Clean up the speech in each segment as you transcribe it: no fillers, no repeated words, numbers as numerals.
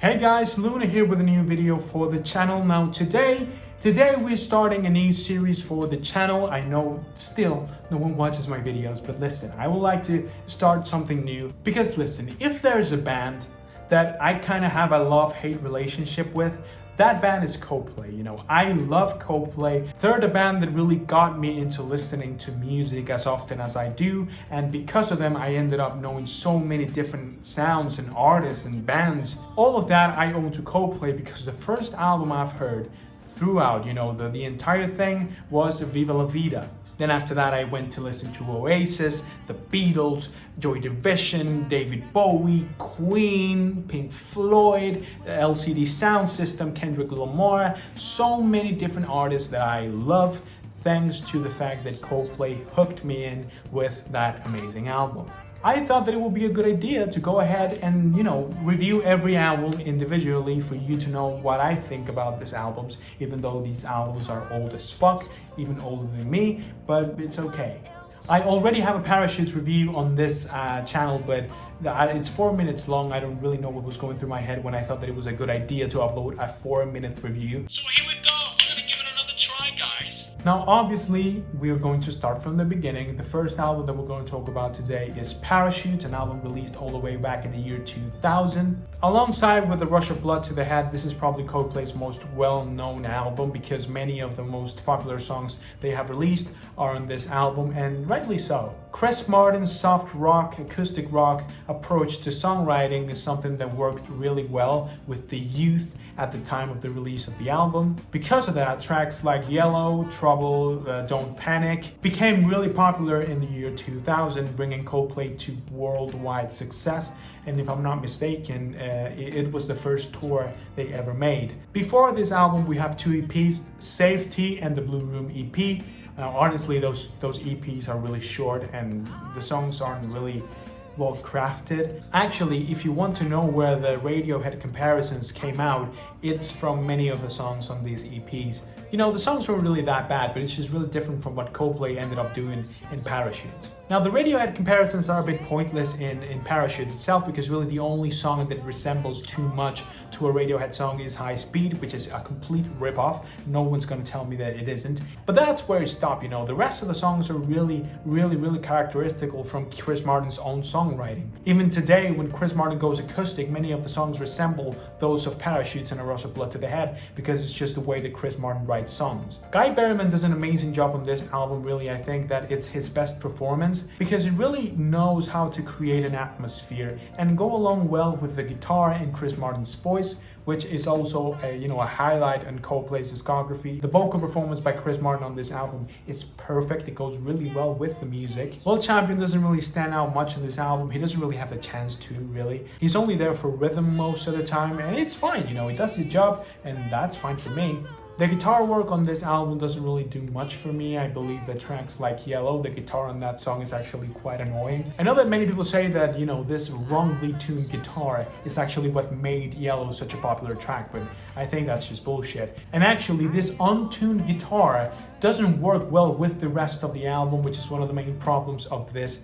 Hey guys, Luna here with a new video for the channel. Now today we're starting a new series for the channel. I know still no one watches my videos, but listen, I would like to start something new because listen, if there's a band that I kind of have a love-hate relationship with, that band is Coldplay. You know, I love Coldplay. They're the band that really got me into listening to music as often as I do, and because of them I ended up knowing so many different sounds and artists and bands. All of that I owe to Coldplay because the first album I've heard throughout, you know, the entire thing was Viva La Vida. Then after that I went to listen to Oasis, The Beatles, Joy Division, David Bowie, Queen, Pink Floyd, LCD Sound System, Kendrick Lamar, so many different artists that I love thanks to the fact that Coldplay hooked me in with that amazing album. I thought that it would be a good idea to go ahead and, you know, review every album individually for you to know what I think about these albums, even though these albums are old as fuck, even older than me, but it's okay. I already have a Parachutes review on this channel, but it's 4 minutes long. I don't really know what was going through my head when I thought that it was a good idea to upload a 4-minute review. So here we go, we're gonna give it another try, guys. Now, obviously, we are going to start from the beginning. The first album that we're going to talk about today is Parachutes, an album released all the way back in the year 2000. Alongside with The Rush of Blood to the Head, this is probably Coldplay's most well-known album because many of the most popular songs they have released are on this album, and rightly so. Chris Martin's soft rock, acoustic rock approach to songwriting is something that worked really well with the youth at the time of the release of the album. Because of that, tracks like Yellow, Trouble, Don't Panic became really popular in the year 2000, bringing Coldplay to worldwide success. And if I'm not mistaken, it was the first tour they ever made. Before this album, we have two EPs, Safety and the Blue Room EP. Honestly, those EPs are really short and the songs aren't really well crafted. Actually, if you want to know where the Radiohead comparisons came out, it's from many of the songs on these EPs. You know, the songs weren't really that bad, but it's just really different from what Coldplay ended up doing in Parachutes. Now, the Radiohead comparisons are a bit pointless in Parachutes itself because really the only song that resembles too much to a Radiohead song is High Speed, which is a complete rip-off. No one's gonna tell me that it isn't. But that's where it stopped, you know. The rest of the songs are really characteristical from Chris Martin's own songwriting. Even today, when Chris Martin goes acoustic, many of the songs resemble those of Parachutes and A Rush of Blood to the Head because it's just the way that Chris Martin writes songs. Guy Berryman does an amazing job on this album, really. I think that it's his best performance because it really knows how to create an atmosphere and go along well with the guitar and Chris Martin's voice, which is also a highlight in Coldplay's discography. The vocal performance by Chris Martin on this album is perfect. It goes really well with the music. Well, Champion doesn't really stand out much on this album. He doesn't really have the chance to, really. He's only there for rhythm most of the time, and it's fine, you know, he does the job, and that's fine for me. The guitar work on this album doesn't really do much for me. I believe that tracks like Yellow, the guitar on that song is actually quite annoying. I know that many people say that, you know, this wrongly tuned guitar is actually what made Yellow such a popular track, but I think that's just bullshit. And actually, this untuned guitar doesn't work well with the rest of the album, which is one of the main problems of this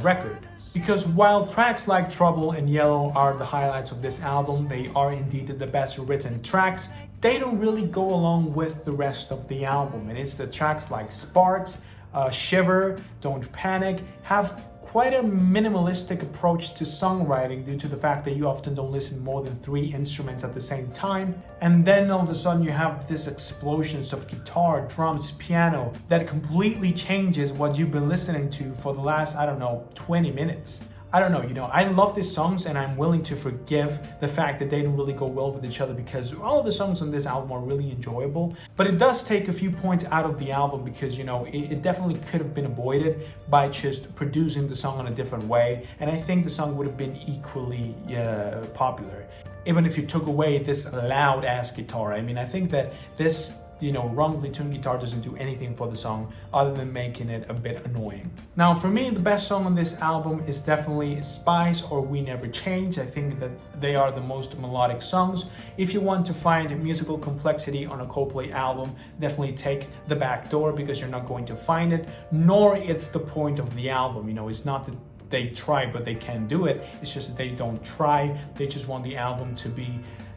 record. Because while tracks like Trouble and Yellow are the highlights of this album, they are indeed the best written tracks, they don't really go along with the rest of the album. And it's the tracks like Sparks, Shiver, Don't Panic have quite a minimalistic approach to songwriting due to the fact that you often don't listen more than 3 instruments at the same time. And then all of a sudden you have this explosions of guitar, drums, piano that completely changes what you've been listening to for the last, 20 minutes. I don't know, you know, I love these songs and I'm willing to forgive the fact that they don't really go well with each other because all of the songs on this album are really enjoyable. But it does take a few points out of the album because, you know, it definitely could have been avoided by just producing the song in a different way. And I think the song would have been equally popular, even if you took away this loud ass guitar. I mean, I think that this wrongly tuned guitar doesn't do anything for the song other than making it a bit annoying. Now, for me, the best song on this album is definitely Spice or We Never Change. I think that they are the most melodic songs. If you want to find musical complexity on a Coldplay album, definitely take The Back Door because you're not going to find it, nor it's the point of the album. You know, it's not that they try, but they can't do it. It's just that they don't try. They just want the album to be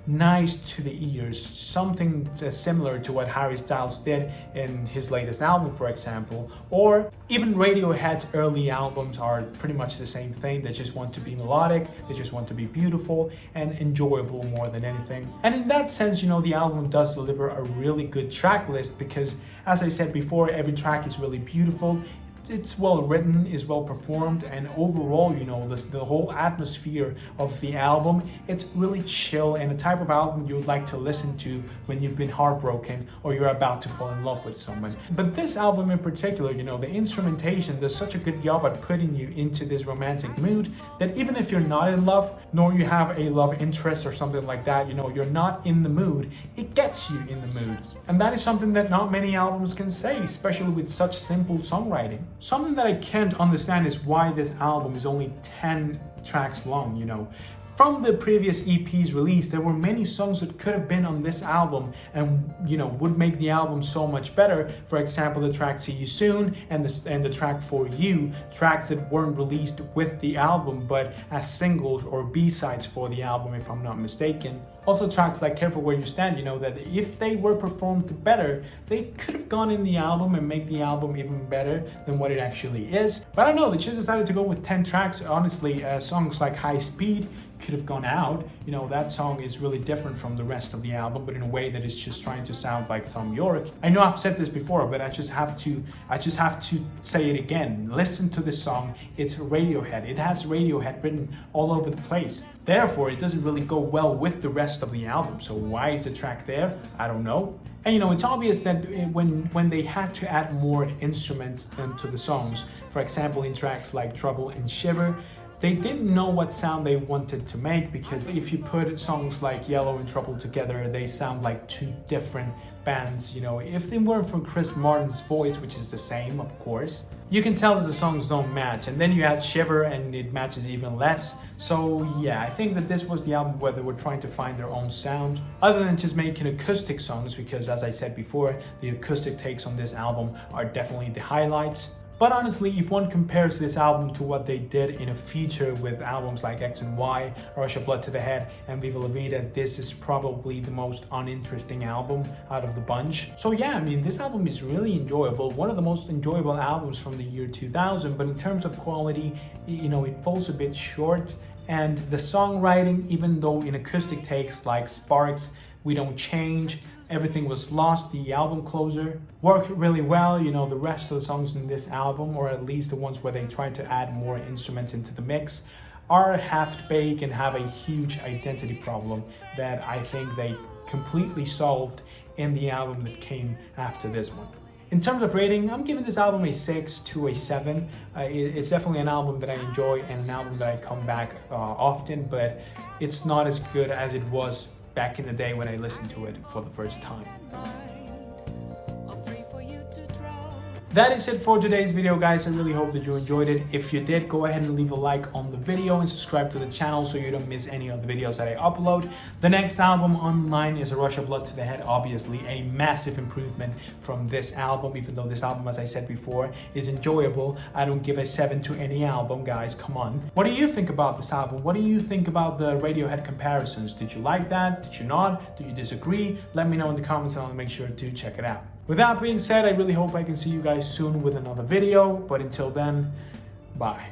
nice to the ears, something similar to what Harry Styles did in his latest album, for example, or even Radiohead's early albums are pretty much the same thing. They just want to be melodic, they just want to be beautiful and enjoyable more than anything. And in that sense, you know, the album does deliver a really good track list because, as I said before, every track is really beautiful. It's well written, is well performed, and overall, you know, the whole atmosphere of the album, it's really chill and a type of album you would like to listen to when you've been heartbroken or you're about to fall in love with someone. But this album in particular, you know, the instrumentation does such a good job at putting you into this romantic mood that even if you're not in love, nor you have a love interest or something like that, you know, you're not in the mood, it gets you in the mood. And that is something that not many albums can say, especially with such simple songwriting. Something that I can't understand is why this album is only 10 tracks long, you know. From the previous EPs released, there were many songs that could have been on this album and, you know, would make the album so much better. For example, the track See You Soon and the track For You, tracks that weren't released with the album but as singles or B-sides for the album, if I'm not mistaken. Also tracks like Careful Where You Stand, you know, that if they were performed better, they could have gone in the album and make the album even better than what it actually is. But I don't know, they just decided to go with 10 tracks. Honestly, songs like High Speed could have gone out. You know, that song is really different from the rest of the album, but in a way that is just trying to sound like Thom Yorke. I know I've said this before, but I just have to say it again. Listen to this song. It's Radiohead. It has Radiohead written all over the place. Therefore, it doesn't really go well with the rest of the album. So why is the track there? I don't know. And you know, it's obvious that when they had to add more instruments into the songs, for example, in tracks like Trouble and Shiver, they didn't know what sound they wanted to make, because if you put songs like Yellow and Trouble together, they sound like two different bands. You know, if they weren't from Chris Martin's voice, which is the same, of course, you can tell that the songs don't match. And then you add Shiver and it matches even less. So yeah, I think that this was the album where they were trying to find their own sound, other than just making acoustic songs, because as I said before, the acoustic takes on this album are definitely the highlights. But honestly, if one compares this album to what they did in a feature with albums like X and Y, Rush of Blood to the Head, and Viva La Vida, this is probably the most uninteresting album out of the bunch. So yeah, I mean, this album is really enjoyable, one of the most enjoyable albums from the year 2000, but in terms of quality, you know, it falls a bit short. And the songwriting, even though in acoustic takes like Sparks, We Don't Change, Everything Was Lost, the album closer, worked really well. You know, the rest of the songs in this album, or at least the ones where they tried to add more instruments into the mix, are half-baked and have a huge identity problem that I think they completely solved in the album that came after this one. In terms of rating, I'm giving this album a 6 to a 7. It's definitely an album that I enjoy and an album that I come back often, but it's not as good as it was back in the day when I listened to it for the first time. That is it for today's video, guys. I really hope that you enjoyed it. If you did, go ahead and leave a like on the video and subscribe to the channel so you don't miss any of the videos that I upload. The next album online is A Rush of Blood to the Head, obviously a massive improvement from this album, even though this album, as I said before, is enjoyable. I don't give a 7 to any album, guys, come on. What do you think about this album? What do you think about the Radiohead comparisons? Did you like that? Did you not? Do you disagree? Let me know in the comments and I'll make sure to check it out. With that being said, I really hope I can see you guys soon with another video, but until then, bye.